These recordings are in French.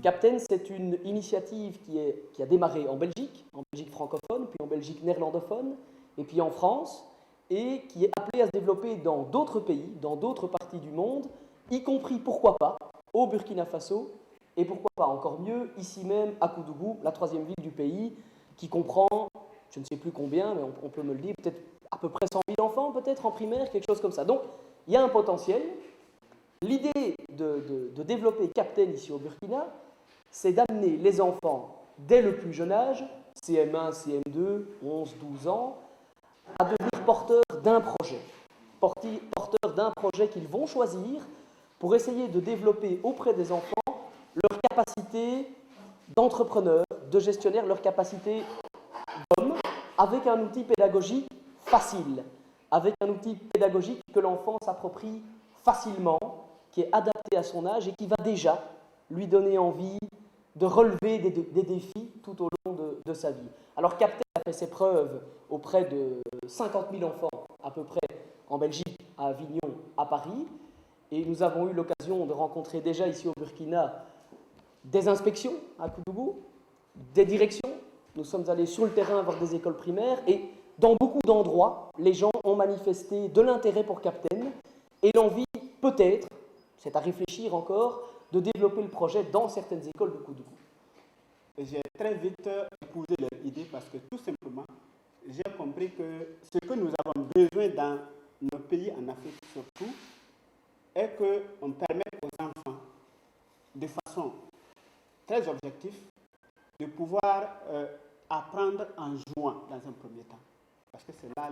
Captain, c'est une initiative qui a démarré en Belgique francophone, puis en Belgique néerlandophone, et puis en France, et qui est appelée à se développer dans d'autres pays, dans d'autres parties du monde, y compris, pourquoi pas, au Burkina Faso, et pourquoi pas encore mieux, ici même à Koudougou, la 3e ville du pays, qui comprend, je ne sais plus combien, mais on peut me le dire, peut-être à peu près 100 000 enfants, peut-être en primaire, quelque chose comme ça. Donc, il y a un potentiel. L'idée de développer Captain ici au Burkina, c'est d'amener les enfants, dès le plus jeune âge, CM1, CM2, 11, 12 ans, à devenir porteurs d'un projet. Porteurs d'un projet qu'ils vont choisir pour essayer de développer auprès des enfants leur capacité d'entrepreneur, de gestionnaire, leur capacité d'homme, avec un outil pédagogique facile, avec un outil pédagogique que l'enfant s'approprie facilement, qui est adapté à son âge et qui va déjà lui donner envie de relever des défis tout au long de sa vie. Alors Captain a fait ses preuves auprès de 50 000 enfants à peu près en Belgique, à Avignon, à Paris, et nous avons eu l'occasion de rencontrer déjà ici au Burkina des inspections à Koudougou, des directions. Nous sommes allés sur le terrain voir des écoles primaires et dans beaucoup d'endroits, les gens ont manifesté de l'intérêt pour Captain et l'envie, peut-être, c'est à réfléchir encore, de développer le projet dans certaines écoles de Koudougou. J'ai très vite épousé leur idée parce que tout simplement, j'ai compris que ce que nous avons besoin dans nos pays, en Afrique surtout, est qu'on permette aux enfants, de façon très objective, de pouvoir apprendre en jouant dans un premier temps. Parce que c'est là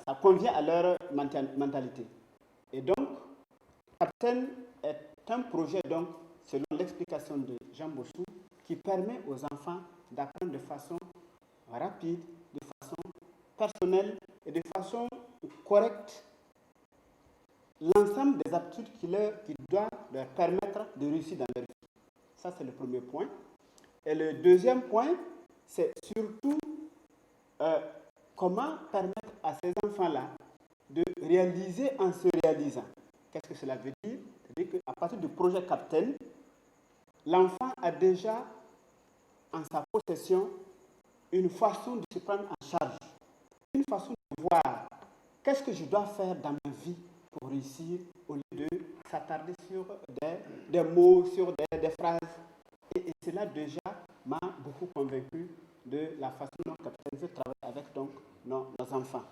ça convient à leur mentalité. Et donc, Captain est un projet, donc, selon l'explication de Jean Bossou, qui permet aux enfants d'apprendre de façon rapide, de façon personnelle et de façon correcte l'ensemble des aptitudes qui doivent leur permettre de réussir dans leur vie. Ça, c'est le premier point. Et le deuxième point, c'est surtout comment permettre à ces enfants-là de réaliser en se réalisant. Qu'est-ce que cela veut dire? C'est-à-dire qu'à partir du projet Captain, l'enfant a déjà en sa possession une façon de se prendre en charge, une façon de voir qu'est-ce que je dois faire dans ma vie pour réussir au lieu de s'attarder sur des mots, sur des phrases. Et cela déjà m'a beaucoup convaincu de la façon dont Captain veut travailler avec donc, nos enfants.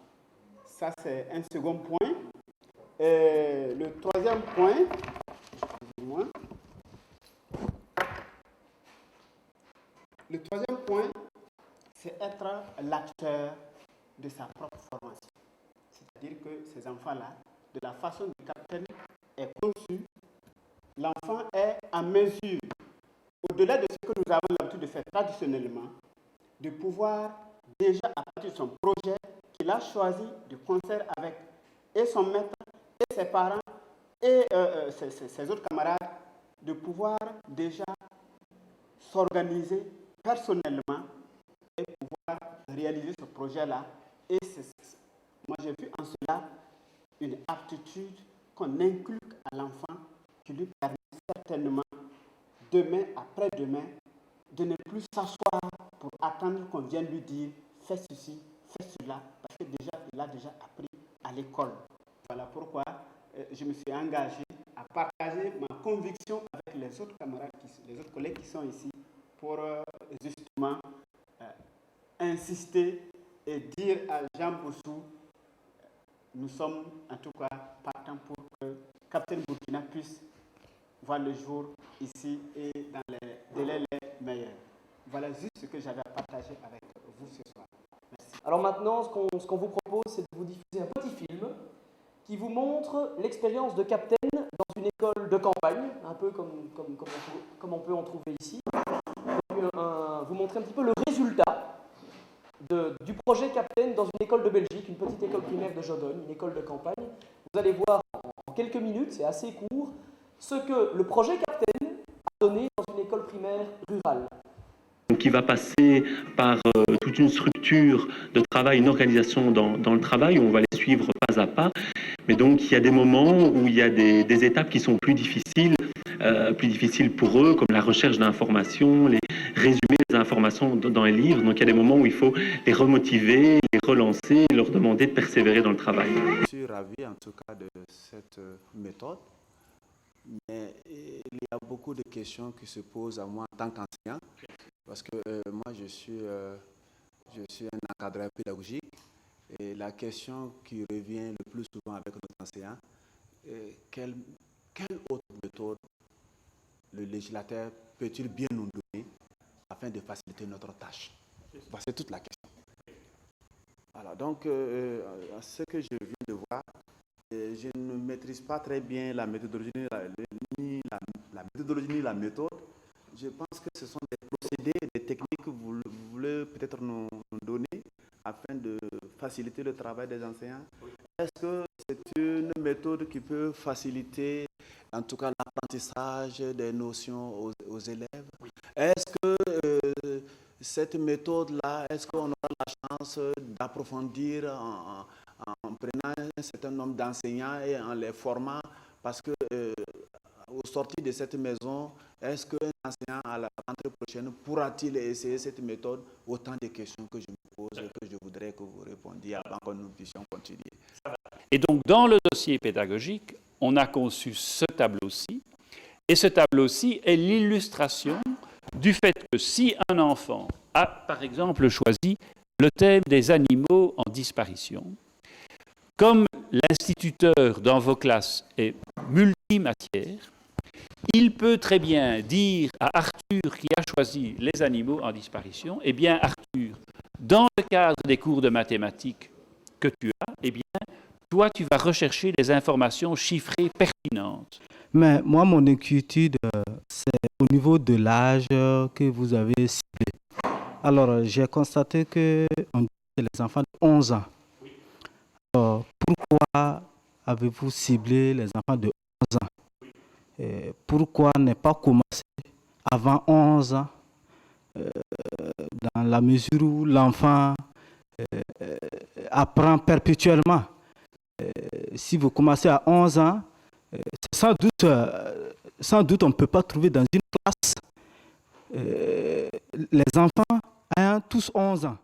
Ça, c'est un second point. Et le troisième point, excusez-moi. Le troisième point, c'est être l'acteur de sa propre formation. C'est-à-dire que ces enfants-là, de la façon dont Captain est conçu, l'enfant est en mesure, au-delà de ce que nous avons l'habitude de faire traditionnellement, de pouvoir déjà, à partir de son projet qu'il a choisi de concert avec et son maître, et ses parents, et ses autres camarades, de pouvoir déjà s'organiser personnellement et pouvoir réaliser ce projet-là. Et moi, j'ai vu en cela une aptitude qu'on inculque à l'enfant qui lui permet certainement, demain, après-demain, de ne plus s'asseoir pour attendre qu'on vienne lui dire « fais ceci, fais cela », parce que déjà, il a déjà appris à l'école. Voilà pourquoi je me suis engagé à partager ma conviction avec les autres camarades, les autres collègues qui sont ici, pour justement insister et dire à Jean Bossou, nous sommes en tout cas partants pour que Captain Burkina puisse voir le jour ici et dans les délais les meilleurs. Voilà juste ce que j'avais à partager avec vous ce soir. Merci. Alors maintenant, ce qu'on vous propose, c'est de vous diffuser un petit film qui vous montre l'expérience de Captain dans une école de campagne, un peu comme on peut en trouver ici. Vous montrer un petit peu le résultat du projet Captain dans une école de Belgique, une petite école primaire de Jodogne, une école de campagne. Vous allez voir en quelques minutes, c'est assez court, ce que le projet Captain a donné dans une école primaire rurale. Qui va passer par toute une structure de travail, une organisation dans le travail, où on va les suivre pas à pas, Mais donc, il y a des moments où il y a des étapes qui sont plus difficiles pour eux, comme la recherche d'informations, les résumer les informations dans les livres. Donc, il y a des moments où il faut les remotiver, les relancer, et leur demander de persévérer dans le travail. Je suis ravi, en tout cas, de cette méthode. Mais il y a beaucoup de questions qui se posent à moi en tant qu'enseignant, parce que moi, je suis un encadreur pédagogique. Et la question qui revient le plus souvent avec nos enseignants, quelle autre méthode le législateur peut-il bien nous donner afin de faciliter notre tâche? C'est toute la question. Alors, donc, ce que je viens de voir, je ne maîtrise pas très bien la méthodologie ni la méthode. Je pense que ce sont des procédés, des techniques que vous voulez peut-être nous donner afin de faciliter le travail des enseignants. Oui. Est-ce que c'est une méthode qui peut faciliter, en tout cas, l'apprentissage des notions aux élèves? Oui. Est-ce que cette méthode-là, est-ce qu'on aura la chance d'approfondir en prenant un certain nombre d'enseignants et en les formant? Parce que au sortir de cette maison, est-ce qu'un enseignant à la rentrée prochaine pourra-t-il essayer cette méthode? Autant de questions que je me pose et que je voudrais que vous répondiez avant que nous puissions continuer. Et donc, dans le dossier pédagogique, on a conçu ce tableau-ci. Et ce tableau-ci est l'illustration du fait que si un enfant a, par exemple, choisi le thème des animaux en disparition, comme l'instituteur dans vos classes est multimatière, il peut très bien dire à Arthur qui a choisi les animaux en disparition, eh bien Arthur, dans le cadre des cours de mathématiques que tu as, eh bien toi tu vas rechercher les informations chiffrées pertinentes. Mais moi mon inquiétude c'est au niveau de l'âge que vous avez ciblé. Alors j'ai constaté que on dit que les enfants de 11 ans. Alors, pourquoi avez-vous ciblé les enfants de 11 ans? Pourquoi ne pas commencer avant 11 ans, dans la mesure où l'enfant apprend perpétuellement? Si vous commencez à 11 ans, sans doute on ne peut pas trouver dans une classe les enfants ayant tous 11 ans.